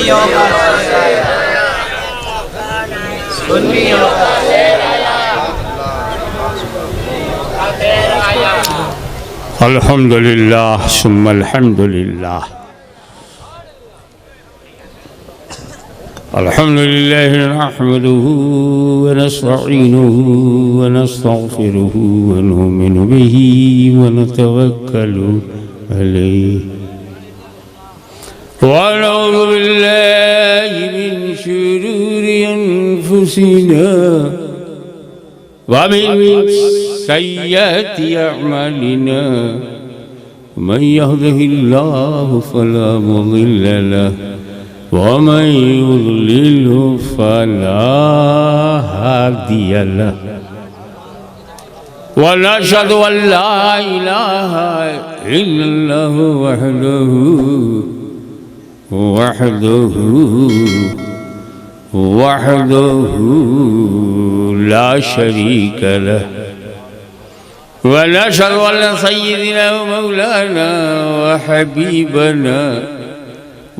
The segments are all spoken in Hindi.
शियों का सुन्नियों का अल्हम्दुलिल्लाह सुम्मा अल्हम्दुलिल्लाह अल्हम्दुलिल्लाह नहमदुहु व नस्तईनुहु व नस्तगफिरुहु व नुमिनु बिही व नतवक्कलु अलैहि व नऊज़ु बिल्लाहि मिन शुरूरि अनफुसिना व मिन सय्यिआति अअमालिना मन यहदिहिल्लाहु फला मुदिल्ल लहु वमन युद्लिल्हु फला हादिय लहु वनशहदु अल्ला इलाहा इल्लल्लाहु वहदहु ला शरीक लहु वनशहदु अन्न सय्यिदना व मौलाना व हबीबना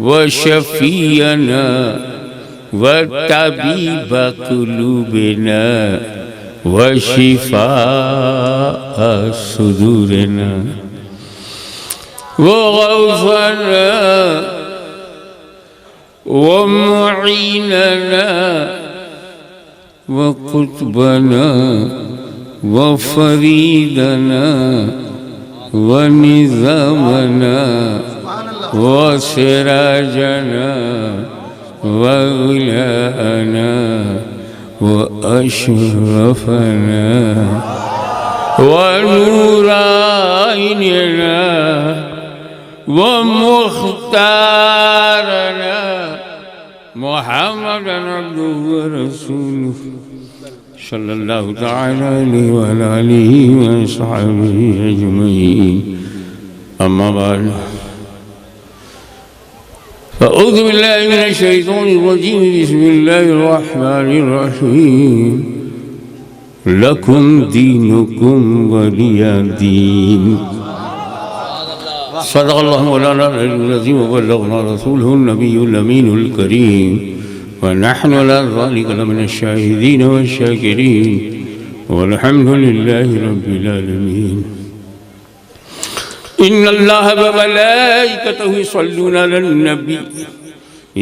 व शफीअना व तबीब कुलूबिना व शिफा सुदूरना व गौसना व मुईनना व कुतबना व फरीदना व निज़ामना व सिराजना व उलाना व अशरफना व नूराइनना व मुख्तारना मुहम्मदन अब्दुहु व रसूलुहु सल्लल्लाहु तआला अलैहि व आलिहि व अस्हाबिहि अजमईन अम्मा बाद अऊज़ु बिल्लाहि मिनश शैतानिर रजीम बिस्मिल्लाहिर रहमानिर रहीम लकुम दीनुकुम वलिया दीन सदक़ल्लाहु मौलाना अज़ीम व बल्लगना रसूलुहुन नबियुल अमीनुल करीम व नहनु अला ज़ालिका लमिनश शाहिदीन व शाकिरीन वल्हम्दुलिल्लाहि रब्बिल आलमीन इन्नल्लाह व मलाइकतहु यसल्लूना अलन नबी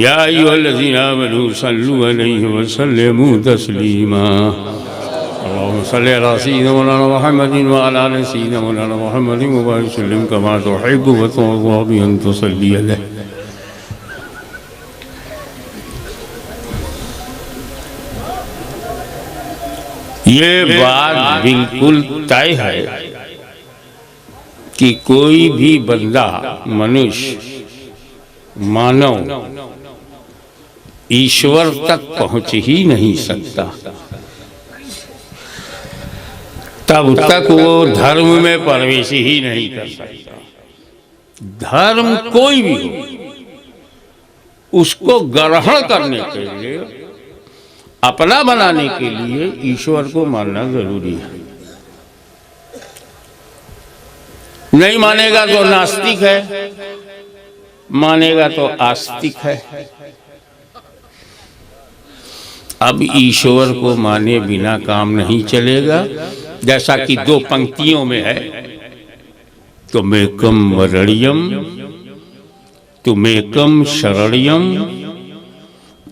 या अय्युहल्लज़ीना आमनू सल्लू अलैहि व सल्लिमू तस्लीमा अल्लाहुम्मा सल्लि अला सय्यिदिना मौलाना मुहम्मदिन व अला आलि सय्यिदिना मौलाना मुहम्मदिन व बारिक वसल्लिम कमा तुहिब्बु व तुर्ज़ा बि अन तुसल्ली अलैहि। ये बात बिल्कुल तय है कि कोई भी बंदा मनुष्य मानव ईश्वर तक पहुंच ही नहीं सकता तब तक वो धर्म में प्रवेश ही नहीं कर सकता। धर्म कोई भी हो उसको ग्रहण करने के लिए अपना बनाने के लिए ईश्वर को मानना जरूरी है। नहीं मानेगा तो नास्तिक है, मानेगा तो आस्तिक है। अब ईश्वर को माने बिना काम नहीं चलेगा। जैसा कि दो पंक्तियों में है, तुमेकम वरणियम तुमेकम शरण्यम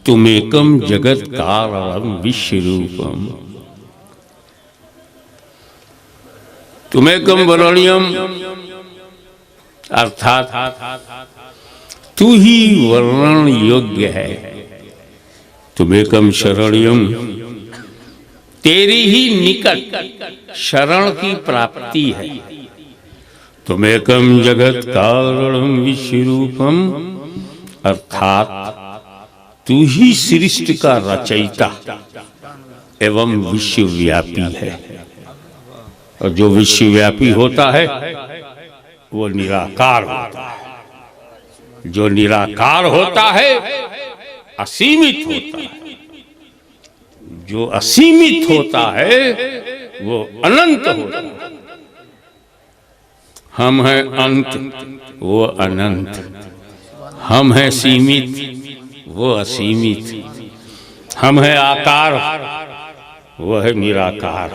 तुमेकम जगत कारणम विश्वरूपम। तुमेकम वरणियम अर्थात तू ही वर्णन योग्य है। तुमेकम शरण्यम तेरी ही निकट शरण की प्राप्ति है। तुमेकम जगत कारणम विश्वरूपम अर्थात तू ही सृष्टि का रचयिता एवं विश्वव्यापी है। और जो विश्वव्यापी होता है वो निराकार होता है। जो निराकार होता है असीमित होता है। जो असीमित होता है वो अनंत होता है। हम हैं अंत, वो अनंत। हम हैं सीमित, वो असीमित, हम है आकार, वो है निराकार।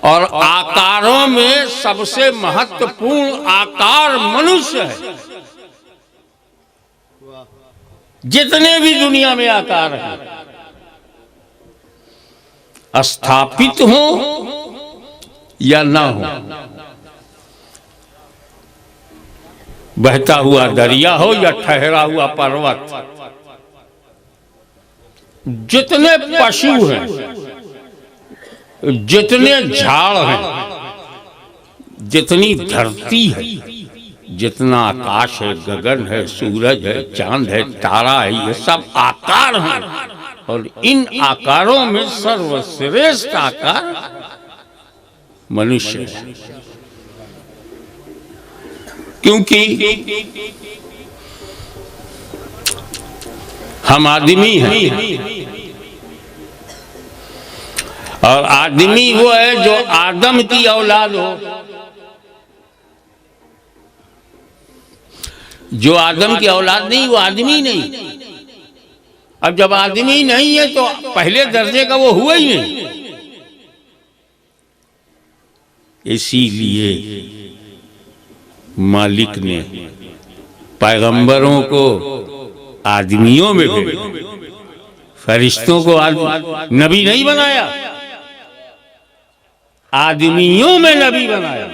और आकारों में सबसे महत्वपूर्ण आकार मनुष्य है। जितने भी दुनिया में आकार हैं, स्थापित हो या ना हो, बहता हुआ दरिया हो या ठहरा हुआ पर्वत, जितने पशु हैं, जितने झाड़ हैं, जितनी धरती है, जितना आकाश है, गगन है, सूरज है, चांद है, तारा है, ये सब आकार हैं। और इन आकारों में सर्वश्रेष्ठ आकार मनुष्य है, क्योंकि हम आदमी हैं। और आदमी वो है जो आदम की औलाद हो। जो आदम की औलाद नहीं, वो आदमी नहीं। अब जब आदमी नहीं है तो पहले दर्जे का वो हुआ ही नहीं। इसीलिए मालिक ने पैगंबरों को आदमियों में भेजा, फरिश्तों को नबी नहीं बनाया, आदमियों में नबी बनाया।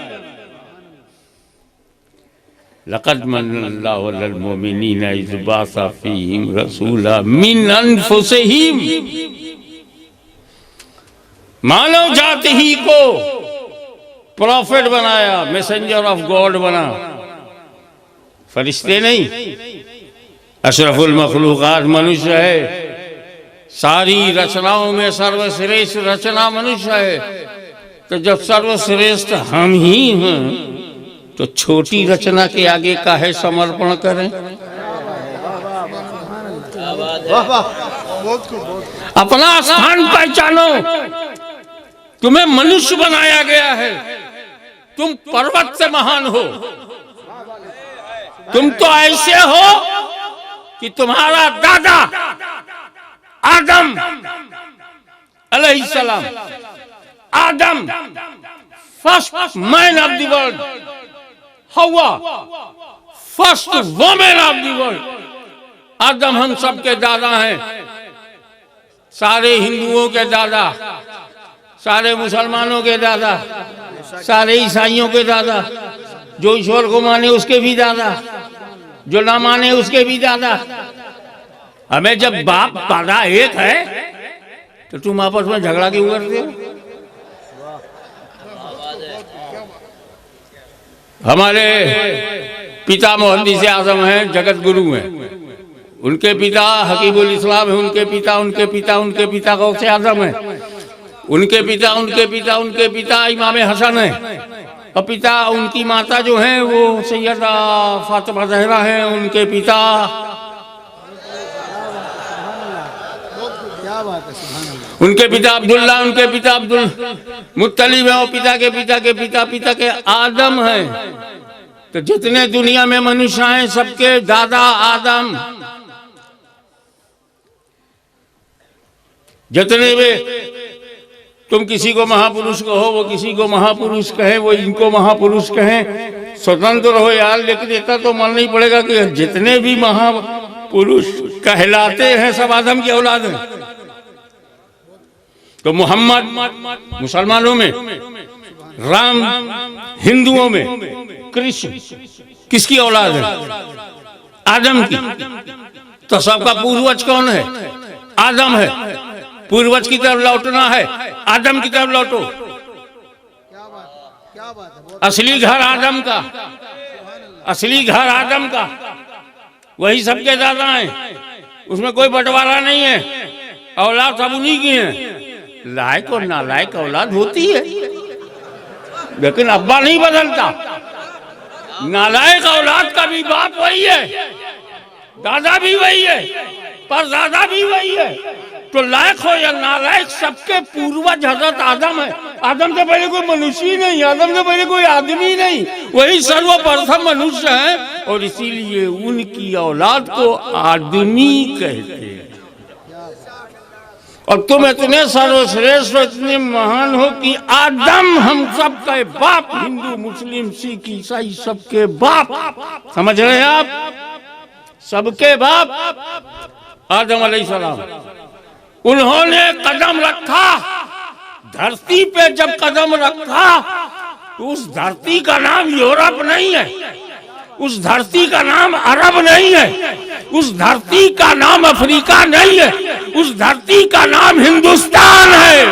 लक़द मन्नल्लाहु अलल मुमिनीना इज़ बअसा फ़ीहिम रसूला मिन अनफुसिहिम। मानव जाति ही को प्रॉफिट बनाया, मैसेंजर ऑफ गॉड बना, फरिश्ते नहीं। अशरफुल मखलूकात मनुष्य है, सारी रचनाओं में सर्वश्रेष्ठ रचना मनुष्य है। तो जब सर्वश्रेष्ठ हम ही हैं तो छोटी रचना के आगे काहे समर्पण करें? अपना स्थान पहचानो। तुम्हें मनुष्य बनाया गया है, तुम पर्वत से महान हो। तुम तो ऐसे हो कि तुम्हारा दादा आदम अलैहिस्सलाम, Adam first man of the world, Hawa first women of the world. Adam हम सब के दादा हैं, सारे हिंदुओं के दादा, सारे मुसलमानों के दादा, सारे ईसाइयों के दादा, जो ईश्वर को माने उसके भी दादा, जो ना माने उसके भी दादा। हमें जब बाप दादा एक है तो तुम आपस में झगड़ा क्यों करते हो? हमारे पिता मुहद्दिस आज़म हैं, जगत गुरु हैं। उनके पिता हकीमुल इस्लाम है, उनके पिता उनके पिता उनके पिता गौसे आज़म है, उनके पिता उनके पिता उनके पिता इमाम हसन है, और पिता उनकी माता जो हैं वो सैयदा फातिमा ज़हरा हैं, उनके पिता उनके पिता अब्दुल्ला, उनके पिता अब्दुल मुत्तलिब है, और पिता के पिता के पिता पिता के आदम हैं। तो जितने दुनिया में मनुष्य हैं सबके दादा आदम। जितने वे तुम किसी को महापुरुष कहो, वो किसी को महापुरुष कहे, वो इनको महापुरुष कहें, स्वतंत्र रहो यार। लेकिन इतना तो मानना ही पड़ेगा कि जितने भी महापुरुष कहलाते हैं सब आदम की औलाद हैं। तो मोहम्मद मुसलमानों में, राम हिंदुओं में, कृष्ण किसकी औलाद है? आदम की। तो सबका पूर्वज कौन है? आदम है। पूर्वज की तरफ लौटना है, आदम की तरफ लौटो। असली घर आदम का, असली घर आदम का, वही सबके दादा हैं, उसमें कोई बंटवारा नहीं है। औलाद सब उन्हीं की है। लायक और नालायक औलाद होती है, लेकिन अब्बा नहीं बदलता। नालायक औलाद का भी बाप वही है, दादा भी वही है, परदादा भी वही है। तो लायक हो या नालायक, सबके पूर्वज हजरत आदम है। आदम से पहले कोई मनुष्य ही नहीं, आदम से पहले कोई आदमी नहीं, वही सर्वप्रथम मनुष्य है और इसीलिए उनकी औलाद को आदमी कहते हैं। और तुम इतने सर्वश्रेष्ठ, इतने महान हो कि आदम हम सबके बाप, हिंदू मुस्लिम सिख ईसाई सबके बाप, समझ रहे हैं आप, सबके बाप आदम अलैहिस्सलाम। उन्होंने कदम रखा धरती पे, जब कदम रखा तो उस धरती का नाम यूरोप नहीं है, उस धरती का नाम अरब नहीं है, उस धरती का नाम अफ्रीका नहीं है, उस धरती का नाम हिंदुस्तान है।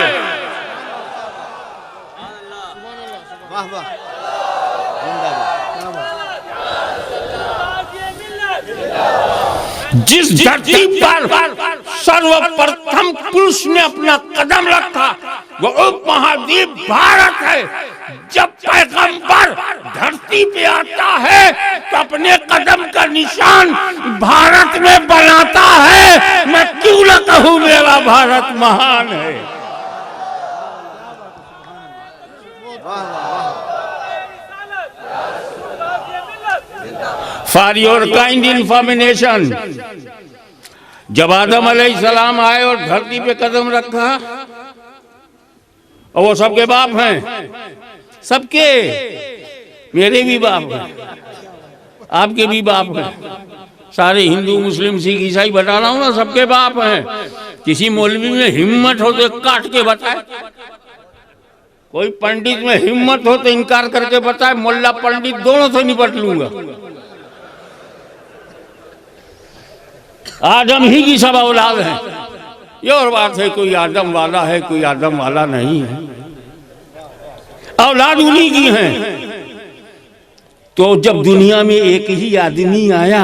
वाह वाह। जिस धरती पर सर्वप्रथम पुरुष ने अपना कदम रखा वो उपमहाद्वीप भारत है। जब पैगंबर धरती पे आता है तो अपने कदम का निशान भारत में बनाता है। मैं क्यों न कहूं मेरा भारत महान है। फॉर योर काइंड इन्फॉर्मेशन, जब आदम अलैहिस्सलाम आए और धरती पे कदम रखा, और वो सबके बाप हैं, सबके, मेरे भी बाप हैं, आपके भी बाप हैं, सारे हिंदू मुस्लिम सिख ईसाई बता रहा हूं ना, सबके बाप हैं। किसी मौलवी में हिम्मत हो तो काट के बताए, कोई पंडित में हिम्मत हो तो इनकार करके बताए, मुल्ला पंडित दोनों से निपट लूंगा। आदम ही की सब औलाद है। ये और बात है, कोई आदम वाला है कोई आदम वाला नहीं है, औलाद उन्हीं की है। तो जब दुनिया में एक ही आदमी आया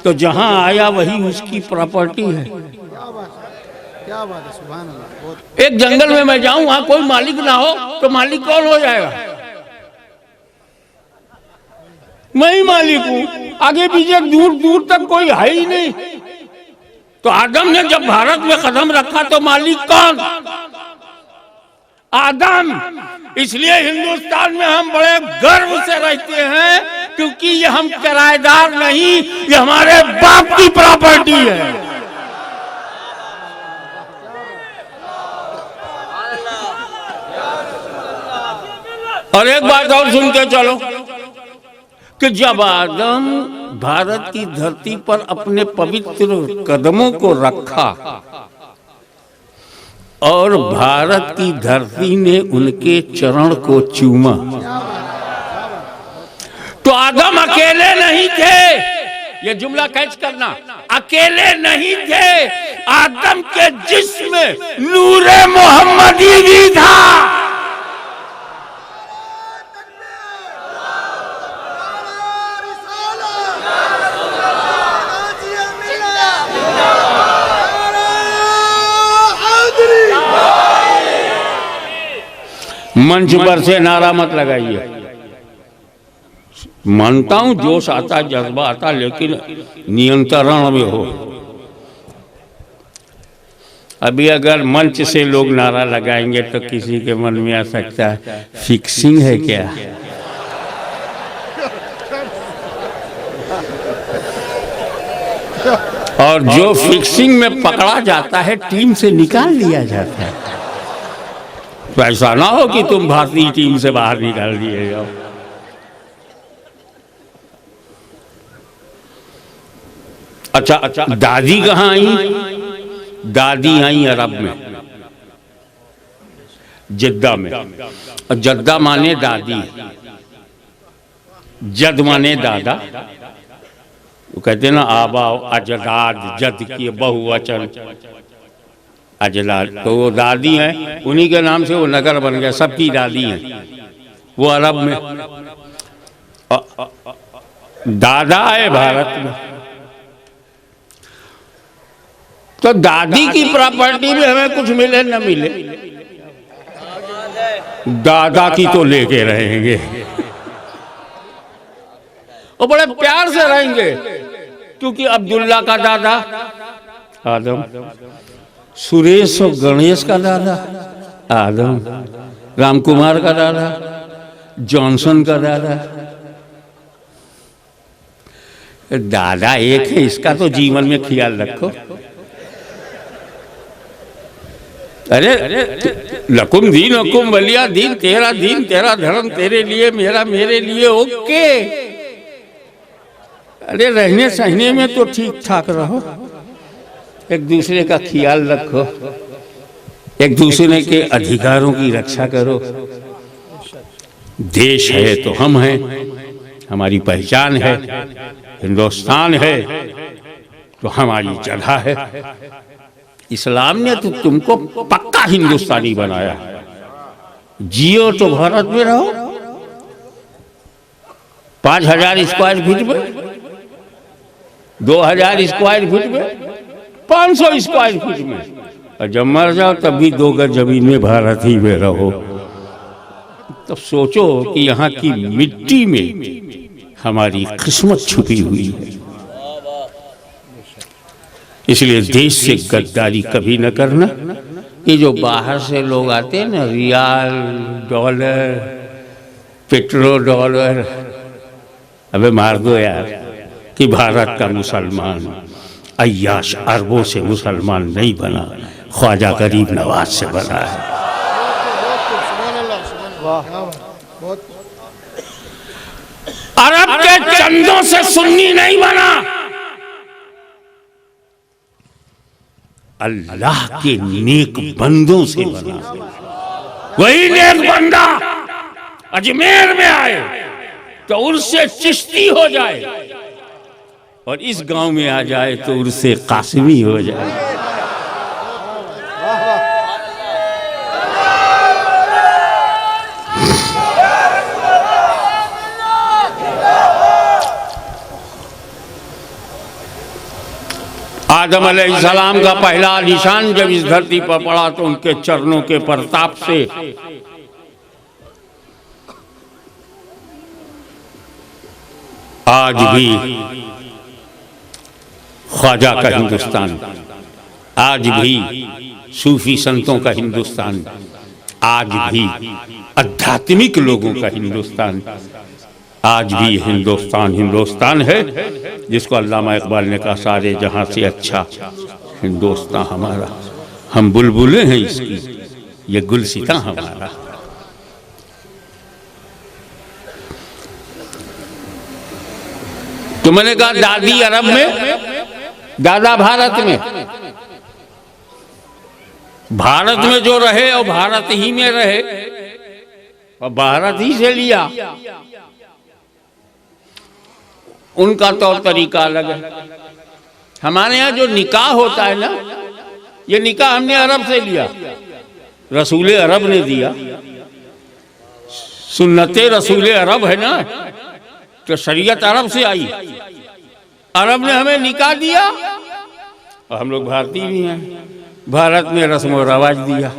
तो जहां आया वही उसकी प्रॉपर्टी है। क्या बात है, सुभान अल्लाह। एक जंगल में मैं जाऊं, वहां कोई मालिक ना हो तो मालिक कौन हो जाएगा? मैं ही मालिक हूं, आगे पीछे दूर दूर तक कोई है ही नहीं। तो आदम ने जब भारत में कदम रखा तो मालिक कौन? आदम। इसलिए हिंदुस्तान में हम बड़े गर्व से रहते हैं, क्योंकि ये हम किराएदार नहीं, ये हमारे बाप की प्रॉपर्टी है। और एक बात और सुन के चलो कि जब आदम भारत की धरती पर अपने पवित्र कदमों को रखा और भारत की धरती ने उनके चरण को चूमा, तो आदम अकेले नहीं थे। ये जुमला कैच करना, अकेले नहीं थे। आदम के जिस्म में नूरे मोहम्मदी भी था। मंच पर से नारा मत लगाइए। मानता हूं जोश आता, जज्बा आता, लेकिन नियंत्रण में हो। अभी अगर मंच से लोग नारा लगाएंगे तो किसी के मन में आ सकता है फिक्सिंग है क्या? और जो फिक्सिंग में पकड़ा जाता है टीम से निकाल दिया जाता है। तो ऐसा ना हो कि तुम भारतीय टीम से बाहर निकाल दिए जाओ। अच्छा, दादी कहाँ आई? दादी आई अरब में, जद्दा में। और जद्दा माने दादी, जद माने दादा। वो कहते ना आबा अजदाद, जद की बहुवचन अजदाद, तो वो दादी हैं, उन्हीं के नाम से वो नगर बन गया, सबकी दादी हैं वो अरब में। दादा है भारत में। तो दादी की प्रॉपर्टी में हमें कुछ मिले न मिले, दादा की तो लेके रहेंगे और बड़े प्यार से रहेंगे, क्योंकि अब्दुल्ला का दादा आदम, सुरेश और गणेश का दादा आदम, राम कुमार का दादा, जॉनसन का दादा। दादा एक है, इसका तो जीवन में ख्याल रखो। अरे लकुम दीन हुकुम वलिया दीन, तेरा दीन तेरा धर्म, तेरे लिए मेरा मेरे लिए, ओके। अरे रहने सहने में तो ठीक ठाक रहो, एक दूसरे का ख्याल रखो, एक दूसरे के अधिकारों की रक्षा करो। देश है तो हम हैं, हमारी पहचान है। हिंदुस्तान है तो हमारी जगह है। इस्लाम ने तो तुमको पक्का हिंदुस्तानी बनाया। जियो तो भारत में रहो, 5000 स्क्वायर फीट में, 2000 स्क्वायर फीट में, 500 स्क्वायर फीट में, और जब मर जाओ तब भी 2 गज जमीन में भारत ही में रहो। तो सोचो कि यहाँ की मिट्टी में हमारी किस्मत छुपी हुई है। इसलिए देश से गद्दारी कभी न करना। ये जो बाहर से लोग आते हैं ना, रियाल, डॉलर, पेट्रो डॉलर, अबे मार दो यार। कि भारत का मुसलमान अय्याश अरबों से मुसलमान नहीं बना, ख्वाजा गरीब नवाज से बना है। अरब के चंदों से सुन्नी नहीं बना, अल्लाह के नेक बंदों से बना। वही नेक बंदा अजमेर में आए तो उर्से चिश्ती हो जाए, और इस गांव में आ जाए तो उर्से कासिमी हो जाए। आदम अलैहिस्सलाम का पहला निशान जब इस धरती पर पड़ा तो उनके चरणों के प्रताप से आज भी ख्वाजा का हिंदुस्तान, आज भी सूफी संतों का हिंदुस्तान, आज भी आध्यात्मिक लोगों का हिंदुस्तान, आज भी हिंदुस्तान हिंदुस्तान है, जिसको अल्लामा इकबाल ने कहा सारे जहां से अच्छा हिंदुस्तान हमारा। हम बुलबुलें हैं इसकी, ये गुलसिता हमारा। तो मैंने कहा दादी अरब में, दादा भारत में। भारत में जो रहे और भारत ही में रहे और भारत ही से लिया, उनका तौर तरीका अलग है। हमारे यहाँ जो निकाह होता है ना, ये निकाह हमने अरब से लिया, रसूल अरब ने दिया। सुन्नते रसूल अरब है ना, तो शरीयत अरब से आई, अरब ने हमें निकाह दिया, और हम लोग भारतीय भी हैं, भारत में रस्म व रवाज दिया।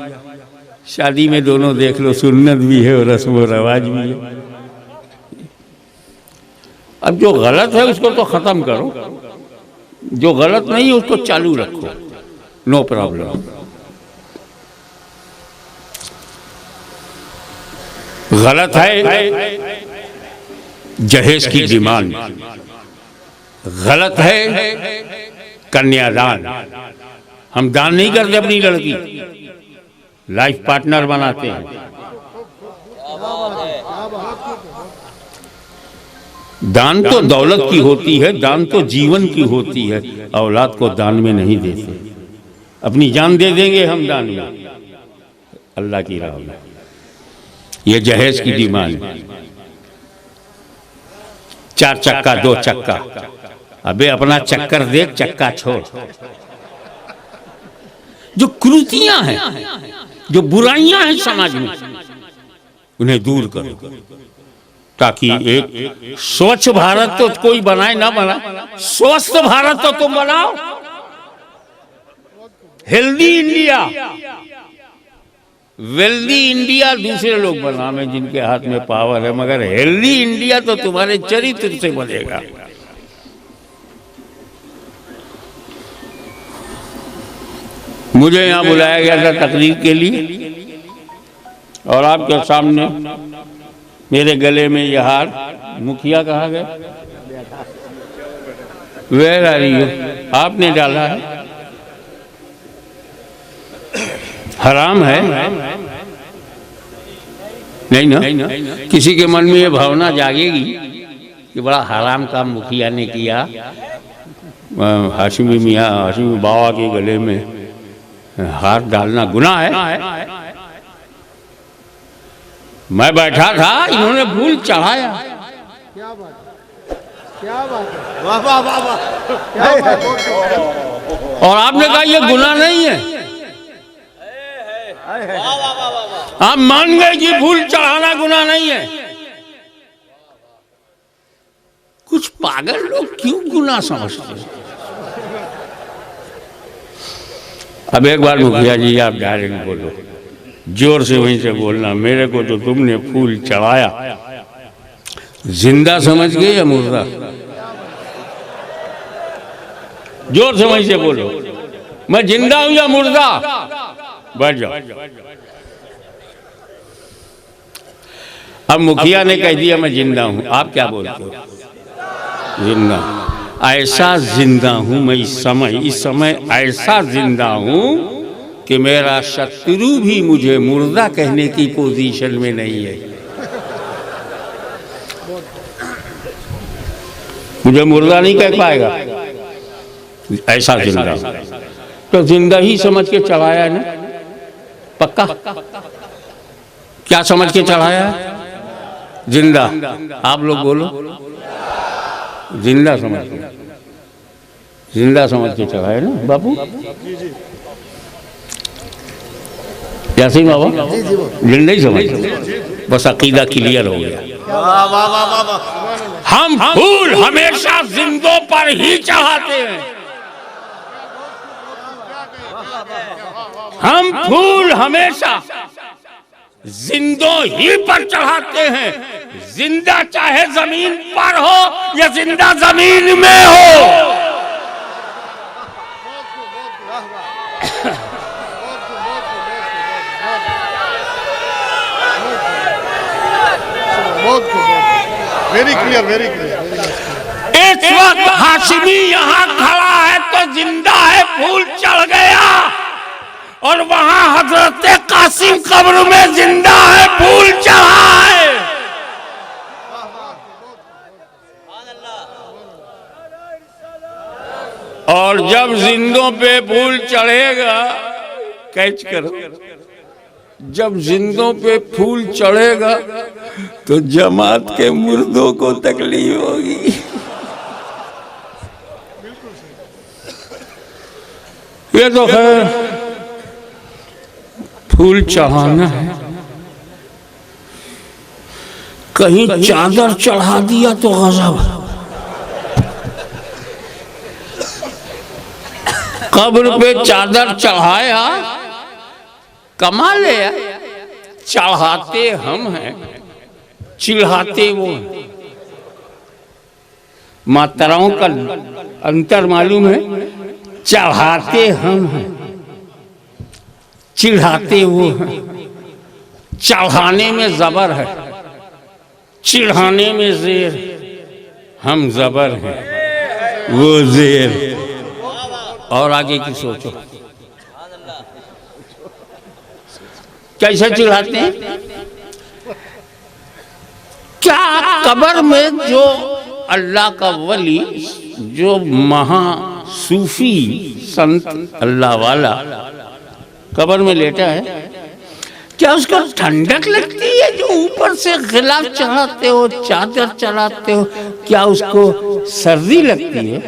शादी में दोनों देख लो, सुन्नत भी है और रस्म व रवाज भी है। अब जो गलत है उसको तो खत्म करो, जो गलत नहीं है उसको चालू रखो, नो प्रॉब्लम। गलत है जहेज की डिमांड, गलत है कन्यादान। हम दान नहीं करते अपनी लड़की, लाइफ पार्टनर बनाते हैं। दान तो दौलत की होती है, दान तो जीवन की होती है। औलाद को दान में नहीं देते, अपनी जान दे देंगे हम दान में, अल्लाह की राह में। ये जहेज की डिमांड, 4 चक्का 2 चक्का, अबे अपना चक्कर देख, चक्का छोड़। जो कुरीतियां हैं, जो बुराइयां हैं समाज में, उन्हें दूर करो, ताकि एक स्वच्छ भारत तो कोई बनाए ना बनाए, स्वस्थ भारत तो तुम बनाओ। हेल्दी इंडिया, वेल्दी इंडिया दूसरे लोग बनावे जिनके हाथ में पावर है, मगर हेल्दी इंडिया तो तुम्हारे चरित्र से बनेगा। मुझे यहाँ बुलाया गया था तकरीर के लिए, और आपके सामने मेरे गले में ये हार, मुखिया कहाँ गए? Where are you? आपने डाला है, हराम है नहीं ना? किसी के मन में ये भावना जागेगी कि बड़ा हराम काम मुखिया ने किया, हाशिमी मियाँ हाशिमी बाबा के गले में हाथ डालना गुनाह है। मैं बैठा था, इन्होंने फूल चढ़ाया। क्या बात है, क्या बात है, वाह वाह वाह वाह, क्या बात है। और आपने कहा ये गुनाह नहीं है। आप मान गए कि फूल चढ़ाना गुनाह नहीं है। कुछ पागल लोग क्यों गुनाह समझते हैं? अब एक बार मुखिया जी आप डायरेक्ट बोलो, जोर से वहीं से बोलना, मेरे को तो तुमने फूल चढ़ाया, जिंदा समझ गए या मुर्दा? जोर से वहीं से बोलो, मैं जिंदा हूं या मुर्दा? बैठ जाओ। अब मुखिया ने कह दिया मैं जिंदा हूं, आप क्या बोलते हो? जिंदा। ऐसा जिंदा हूं मैं इस समय ऐसा जिंदा हूं कि मेरा शत्रु भी मुझे मुर्दा कहने की पोजीशन में नहीं है। मुझे मुर्दा नहीं कह पाएगा, ऐसा जिंदा। तो जिंदा ही समझ के चढ़ाया है ना? पक्का? क्या समझ के चढ़ाया है? जिंदा। आप लोग बोलो, जिंदा समझ के, जिंदा समझ के चढ़ाया ना बापू? यासीन बाबा जिंदा ही समझ, बस अकीदा क्लियर हो गया। हम फूल हमेशा जिंदों पर ही चढ़ाते हैं। हम फूल हमेशा जिंदों ही पर चढ़ाते हैं, जिंदा चाहे जमीन पर हो या जिंदा जमीन में हो। Very clear, very clear. इस वक्त हाशिमी यहाँ खड़ा है तो जिंदा है, फूल चढ़ गया। और वहां हजरत कासिम कब्र में जिंदा है, फूल चढ़ा है। और जब जिंदों पे फूल चढ़ेगा, कैच करो, जब जिंदों पे फूल चढ़ेगा तो जमात के मुर्दों को तकलीफ होगी। ये तो खैर फूल चढ़ाना है, कहीं चादर चढ़ा दिया तो गजब। कब्र पे चादर चढ़ाया, कमाल है। चढ़ाते हम हैं, चिढ़ाते वो हैं। मात्राओं का अंतर मालूम है? चढ़ाते हम हैं, चिढ़ाते वो हैं। चढ़ाने में जबर है, चिढ़ाने में जेर। हम जबर हैं, वो जेर। और आगे की सोचो, कैसे चिढ़ाते हैं? क्या कब्र में जो अल्लाह का वली, जो महा सूफी संत अल्लाह वाला कब्र में लेटा है, क्या उसको ठंडक लगती है? जो ऊपर से गिलाफ चढ़ाते हो, चादर चढ़ाते हो, क्या उसको सर्दी लगती है?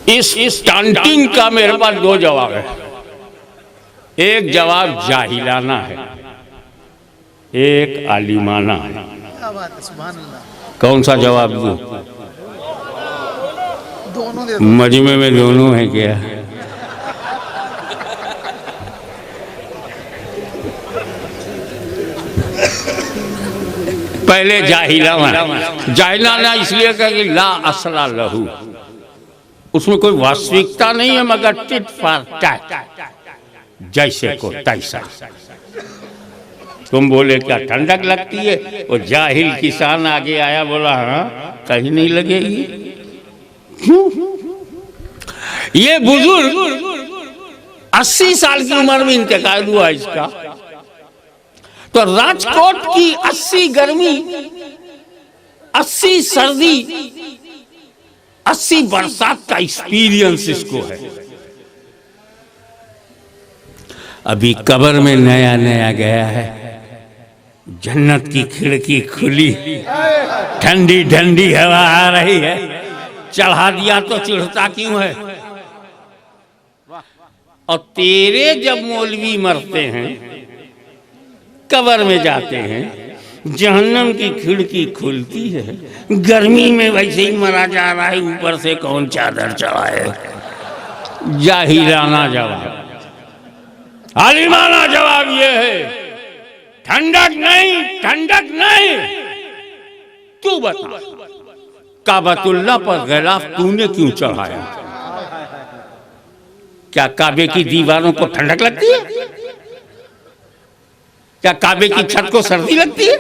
इस टांटिंग का मेरे पास दो जवाब है। एक जवाब जाहिलाना है, एक आलिमाना है। क्या बात है, सुभान अल्लाह। कौन सा जवाब दूं? दोनों दे दो। मजमे में दोनों है क्या? पहले जाहिलाना इसलिए कहा कि ला असला लहू, उसमें कोई वास्तविकता नहीं है मगर टिट फॉर टैट। जैसे को तैसा। तुम बोले क्या ठंडक लगती है? वो जाहिल किसान आगे आया, बोला हाँ कहीं नहीं लगेगी। क्यों? ये बुजुर्ग 80 साल की उम्र में इंतकाल हुआ इसका, तो राजकोट की 80 गर्मी, 80 सर्दी, 80 बरसात का एक्सपीरियंस इसको है। अभी कब्र में नया नया गया है, जन्नत की खिड़की खुली, ठंडी ठंडी हवा आ रही है, चढ़ा दिया तो चिढ़ता क्यों है? और तेरे जब मौलवी मरते हैं, कब्र में जाते हैं, जहन्नम की खिड़की खुलती है, गर्मी में वैसे ही मरा जा रहा है, ऊपर से कौन चादर चढ़ाए? जाहिलाना जवाब, आलिमाना जवाब ये है, ठंडक नहीं, ठंडक नहीं। तू बता, काबतुल्लाह पर गिलाफ तूने क्यों चढ़ाया? क्या काबे की दीवारों को ठंडक लगती है? क्या काबे की छत को सर्दी लगती है?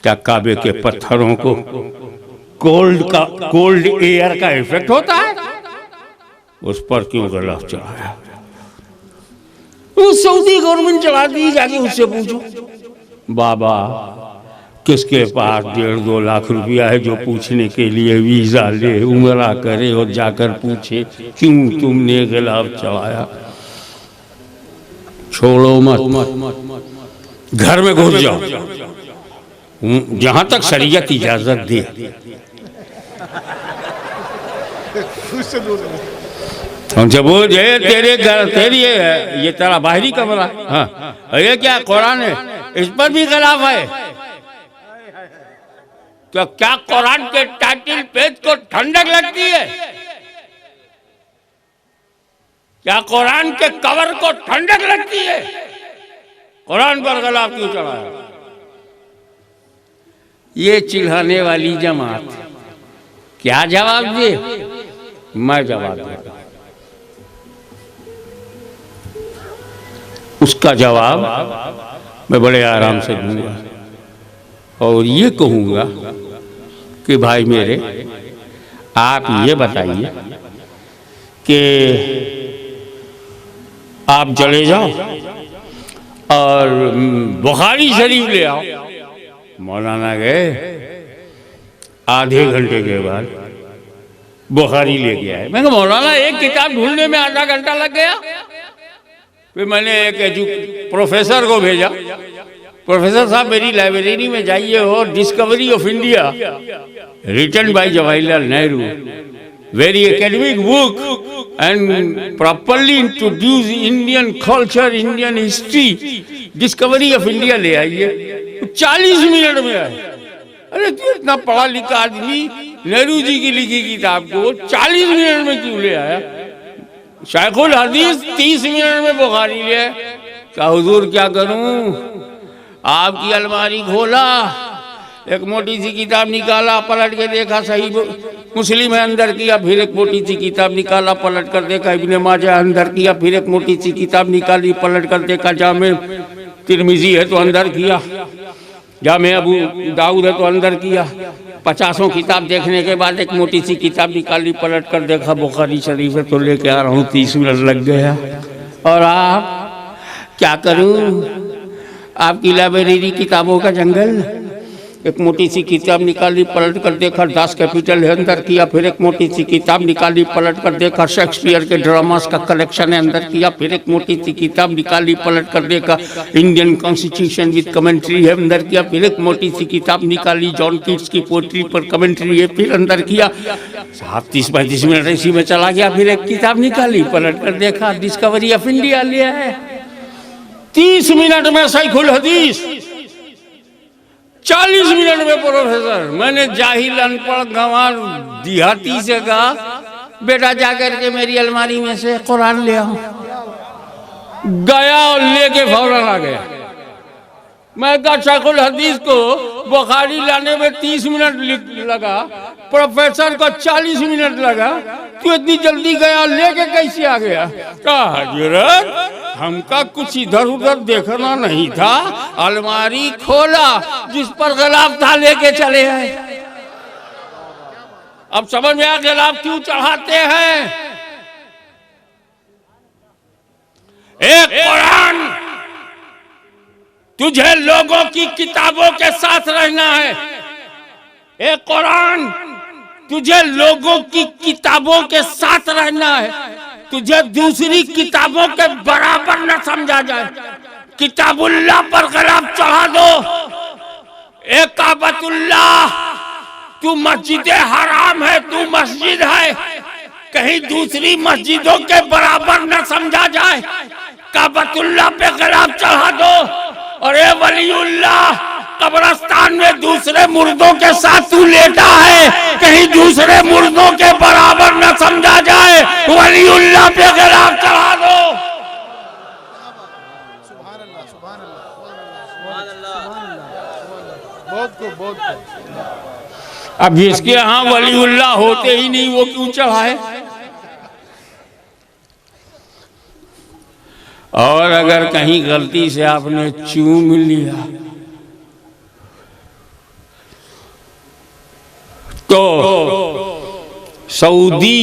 क्या काबे के पत्थरों को कोल्ड एयर का इफेक्ट होता है? उस पर क्यों गिलाफ चढ़ाया? सऊदी गवर्नमेंट चला दी, जाके उससे पूछो। बाबा किसके पास 1.5-2 लाख रुपया है जो पूछने के लिए वीजा ले, उमरा करे और जाकर पूछे क्यों तुमने गिलाफ चढ़ाया? छोड़ो मत, घर में घुस जाओ, जहां तक शरीयत इजाजत दे। जब वो तेरे घर, तेरी ये तेरा बाहरी कमरा, हाँ ये क्या कुरान है, इस पर भी गिलाफ है? तो क्या कुरान के टाइटल पेज को ठंडक लगती है? क्या कुरान के कवर को ठंडक लगती है? कुरान पर गिलाफ क्यों चढ़ाया? ये चिढ़ाने वाली जमात क्या जवाब दे? मैं जवाब दूंगा। उसका जवाब मैं बड़े आराम से दूंगा और ये कहूंगा कि भाई मेरे, आप ये बताइए कि आप चले जाओ और बुखारी शरीफ ले आओ। मौलाना गए, आधे घंटे के बाद बुखारी लेके आए। मैं कहा मौलाना एक किताब ढूंढने में आधा घंटा लग गया। फिर मैंने एक प्रोफेसर को भेजा, प्रोफेसर साहब मेरी लाइब्रेरी में जाइए और discovery of India written by Jawaharlal Nehru, very academic book and properly introduce Indian culture, Indian history, discovery of India ले आइए। 40 मिनट में आए। अरे तू इतना पढ़ा लिखा आदमी नेहरू जी की लिखी किताब को 40 मिनट में क्यों ले आया? शायखुल हदीस 30 मिनट में बुखारी ले। क्या हुजूर क्या करूं? आपकी अलमारी खोला, एक मोटी सी किताब निकाला, पलट के देखा सही मुस्लिम है, अंदर किया, फिर एक मोटी सी किताब निकाला, पलट कर देखा इब्ने माजा, अंदर किया, फिर एक मोटी सी किताब निकाली, पलट कर देखा जामे तिरमिजी है तो अंदर किया, जामे अबू दाऊद है तो अंदर किया। 50 किताब देखने के बाद एक मोटी सी किताब निकाली, पलट कर देखा बुखारी शरीफ है तो लेके आ रहा हूँ, 30 मिनट लग गया। और आप क्या करूं? आपकी लाइब्रेरी किताबों का जंगल। एक मोटी सी किताब निकाली, पलट कर देखा दास कैपिटल है, अंदर किया, फिर एक मोटी सी किताब निकाली, पलट कर देखा शेक्सपियर के ड्रामास का कलेक्शन है, अंदर किया, फिर एक मोटी सी किताब निकाली, पलट कर देखा इंडियन कॉन्स्टिट्यूशन विद कमेंट्री है, अंदर किया, फिर एक मोटी सी किताब निकाली, जॉन कीट्स की पोएट्री पर कमेंट्री है, फिर अंदर किया। 30-35 मिनट इसी में चला गया। फिर एक किताब निकाली, पलट कर देखा डिस्कवरी ऑफ इंडिया लिया है। 30 मिनट में शायखुल हदीस, 40 मिनट में प्रोफेसर। मैंने जाहिल अनपढ़ गंवार देहाती से कहा बेटा जाकर के मेरी अलमारी में से कुरान ले आओ। गया और लेके फौरन आ गया। मैं कहा शायखुल हदीस को बुखारी लाने में 30 मिनट लगा, प्रोफेसर को 40 मिनट लगा, तू इतनी जल्दी गया, लेके कैसे आ गया? कहा हजरत हमका कुछ इधर उधर देखना नहीं था, अलमारी खोला जिस पर गुलाब था लेके चले आए। अब समझ में आ गुलाब क्यों चढ़ाते हैं? एक कुरान तुझे लोगों की किताबों के साथ रहना है। एक कुरान तुझे लोगों की किताबों के साथ रहना है। तुझे दूसरी किताबों के बराबर न समझा जाए। किताबुल्लाह पर गुलाब चढ़ा दो। एक काबतुल्लाह, तू मस्जिद हराम है, तू मस्जिद है, कहीं दूसरी मस्जिदों के बराबर न समझा जाए। काबतुल्लाह पे गुलाब चढ़ा दो। और ए वलीउल्लाह, कब्रिस्तान में दूसरे मुर्दों के साथ तू लेटा है, कहीं दूसरे मुर्दों के बराबर न समझा जाए। वलीउल्लाह पे गुलाब चढ़ा दो। बहुत अब जिसके यहाँ वलीउल्लाह होते ही नहीं, वो क्यों चढ़ाए? और अगर कहीं गलती से आपने चूम लिया तो Saudi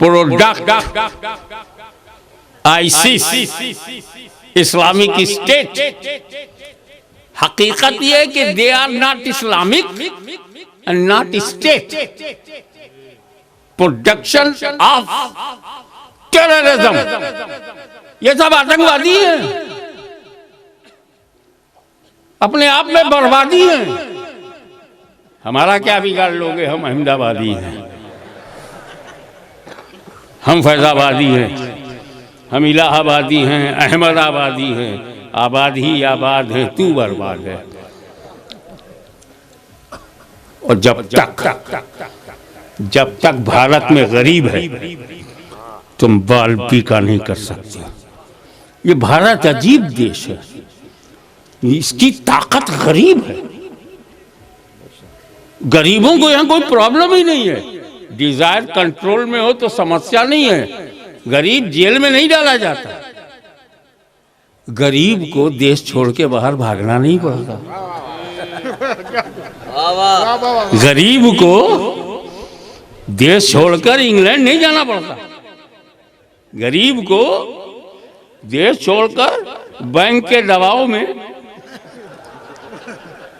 product, ISIS, Islamic State, हकीकत यह है कि they are not Islamic and not state, production of terrorism. ये सब आतंकवादी हैं, अपने आप में बर्बादी है। हमारा क्या बिगाड़ लोगे? हम अहमदाबादी हैं, हम फैजाबादी हैं, हम इलाहाबादी हैं, अहमदाबादी हैं। आबाद ही आबाद है, तू बर्बाद है। और जब तक भारत में गरीब है तुम बाल पीका नहीं कर सकते। ये भारत अजीब देश है, इसकी ताकत गरीब है। गरीबों को यहाँ कोई प्रॉब्लम ही नहीं है। डिजायर कंट्रोल में हो तो समस्या नहीं है। गरीब जेल में नहीं डाला जाता। गरीब को देश छोड़ के बाहर भागना नहीं पड़ता। गरीब को देश छोड़कर इंग्लैंड नहीं जाना पड़ता। गरीब को देश छोड़कर बैंक के दबाव में,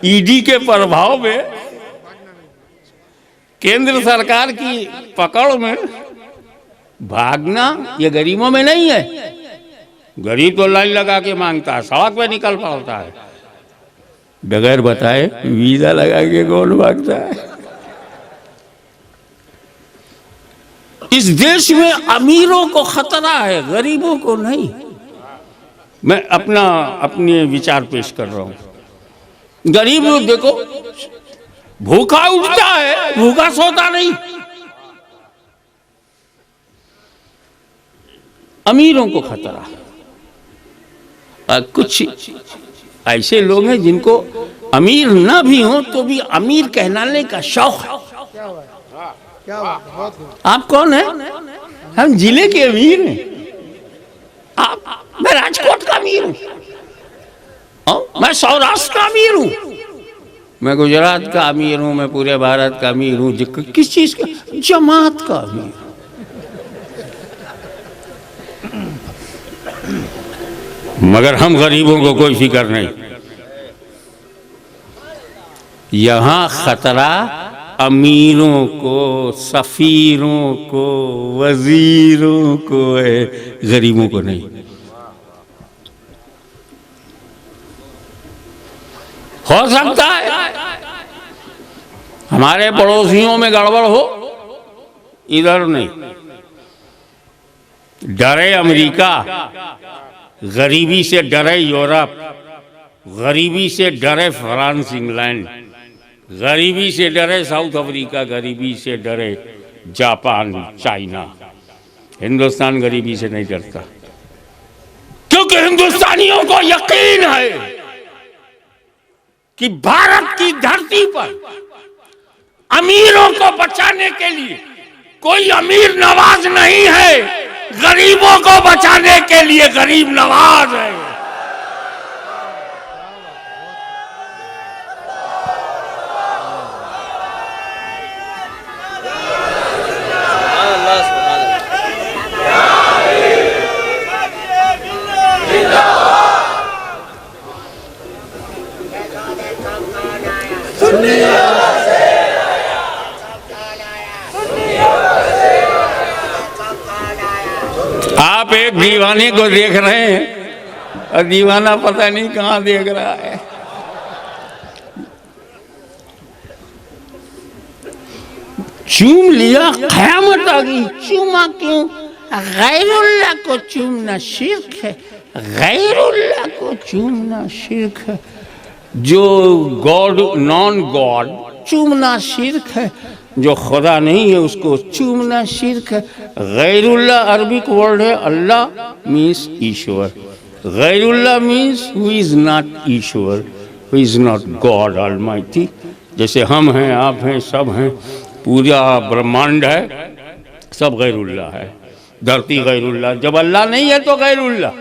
ईडी के प्रभाव में, केंद्र सरकार की पकड़ में भागना ये गरीबों में नहीं है। गरीब तो लाइन लगा के मांगता है, सड़क पे निकल पड़ता है, बगैर बताए वीजा लगा के कौन भागता है? इस देश में अमीरों को खतरा है, गरीबों को नहीं। मैं अपने विचार पेश कर रहा हूं। गरीब लोग देखो, भूखा उठता है, भूखा सोता नहीं। अमीरों को खतरा। कुछ ऐसे लोग हैं जिनको अमीर ना भी हो तो भी अमीर कहलाने का शौक है। क्या बात? आप कौन है? हम जिले के अमीर हैं। मैं राजकोट का अमीर हूँ, मैं सौराष्ट्र का अमीर हूँ, मैं गुजरात का अमीर हूँ, मैं पूरे भारत का अमीर हूँ। किस चीज का? जमात का अमीर। मगर हम गरीबों को कोई फिक्र नहीं। यहाँ खतरा अमीरों को, सफीरों को, वजीरों को है, गरीबों को नहीं। हो सकता है हमारे पड़ोसियों में गड़बड़ हो, इधर नहीं। डरे अमेरिका, गरीबी से डरे यूरोप, गरीबी से डरे फ्रांस, इंग्लैंड, गरीबी से डरे साउथ अफ्रीका, गरीबी से डरे जापान, चाइना। हिंदुस्तान गरीबी से नहीं डरता, क्योंकि हिंदुस्तानियों को यकीन है कि भारत की धरती पर अमीरों को बचाने के लिए कोई अमीर नवाज नहीं है, गरीबों को बचाने के लिए गरीब नवाज है। आप एक दीवाने को देख रहे हैं और दीवाना पता नहीं कहां देख रहा है। चूम लिया, क़यामत आ गई। चूमा क्यों? गैरुल्लाह को चूमना शिर्क है, गैरुल्लाह को चूमना शिर्क है। जो गॉड नॉन गॉड चूमना शिर्क है, जो खुदा नहीं है उसको चूमना शिर्क है। गैरुल्लाह अरबिक वर्ड है, अल्लाह मीन्स ईश्वर, गैरुल्लाह means who is not Ishwar, who is not God almighty. जैसे हम हैं, आप हैं, सब हैं, पूरा ब्रह्मांड है, सब गैरुल्लाह है। धरती गैरुल्लाह, जब अल्लाह नहीं है तो गैरुल्लाह,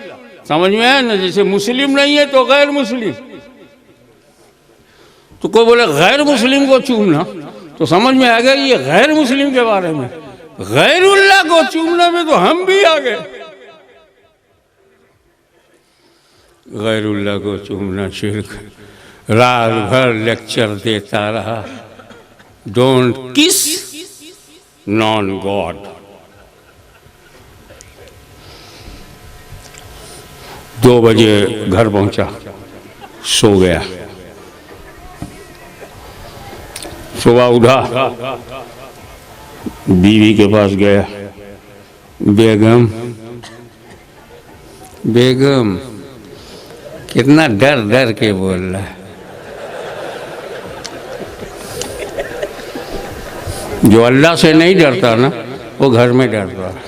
समझ में है ना। जैसे मुस्लिम नहीं है तो गैर मुस्लिम। तो कोई बोले गैर मुस्लिम को चूमना, तो समझ में आ गया ये गैर मुस्लिम के बारे में। गैरुल्लाह को चूमने में तो हम भी आ गए। गैरुल्लाह को चूमना शिर्क। रात भर लेक्चर देता रहा, डोंट किस नॉन गॉड। 2 बजे घर पहुंचा, सो गया। सुबह उठा, बीवी के पास गया, बेगम बेगम, कितना डर डर के बोल रहा है। जो अल्लाह से नहीं डरता ना, वो घर में डरता है।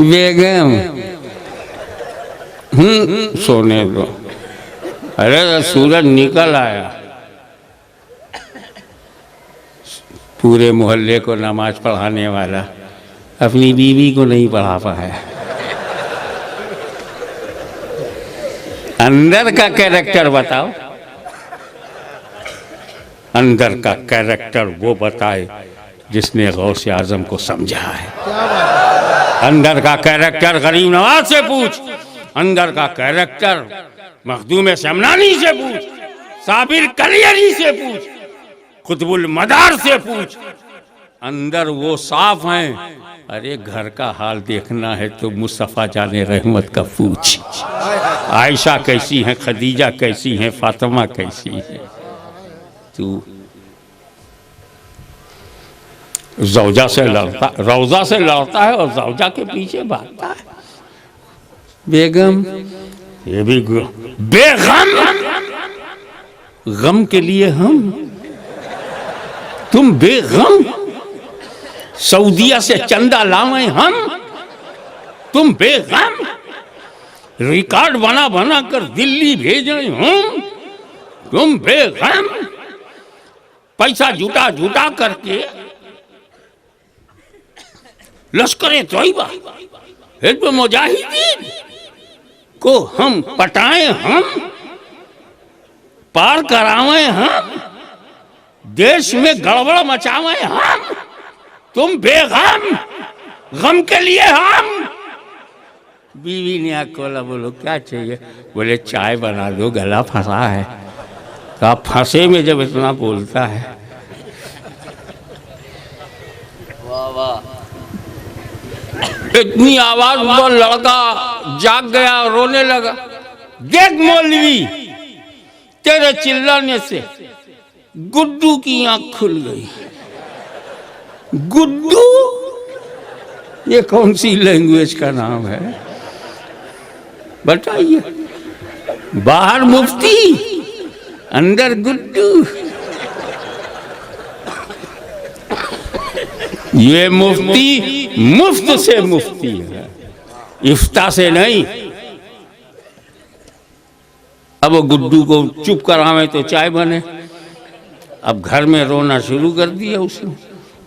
बेगम, सोने दो। अरे सूरज निकल आया, पूरे मोहल्ले को नमाज पढ़ाने वाला अपनी बीवी को नहीं पढ़ा पाया। अंदर का कैरेक्टर बताओ, अंदर का कैरेक्टर वो बताए जिसने गौसे आजम को समझा है। अंदर का कैरेक्टर गरीब नवाज से पूछ, अंदर का कैरेक्टर मखदूम समनानी से पूछ, साबिर कलियरी से पूछ, कुतुबुल मदार से पूछ। अंदर वो साफ हैं। अरे घर का हाल देखना है तो मुस्तफ़ा जाने रहमत का पूछ। आयशा कैसी हैं, खदीजा कैसी हैं, फातिमा कैसी है। तू ज़ौजा से लड़ता, रौजा से लड़ता है और ज़ौजा के पीछे भागता है। बेगम, ये भी बेगम, गम के लिए हम, तुम बेगम। सऊदिया से चंदा लावे हम, तुम बेगम। रिकॉर्ड बना बना कर दिल्ली भेजे हम, तुम बेगम। पैसा जुटा जुटा करके लश्कर तैयबा हिज़्ब मुजाहिदीन को हम पटाए, हम पार करावे, हम देश में गड़बड़ मचावे हम, तुम बेगम। गम के लिए हम। बीवी ने आँख खोला, बोलो क्या चाहिए? बोले चाय बना दो, गला फंसा है। कहा फंसे में जब इतना बोलता है। वाह वाह। इतनी आवाज में लड़का जाग गया, रोने लगा। देख मौलवी, तेरे चिल्लाने से गुड्डू की आंख खुल गई। गुड्डू, ये कौन सी लैंग्वेज का नाम है बताइए? बाहर मुफ्ती, अंदर गुड्डू। ये मुफ्ती मुफ्त से मुफ्ती है, इफ्ता से नहीं। अब वो गुड्डू को चुप करावे तो चाय बने। अब घर में रोना शुरू कर दिया उसने,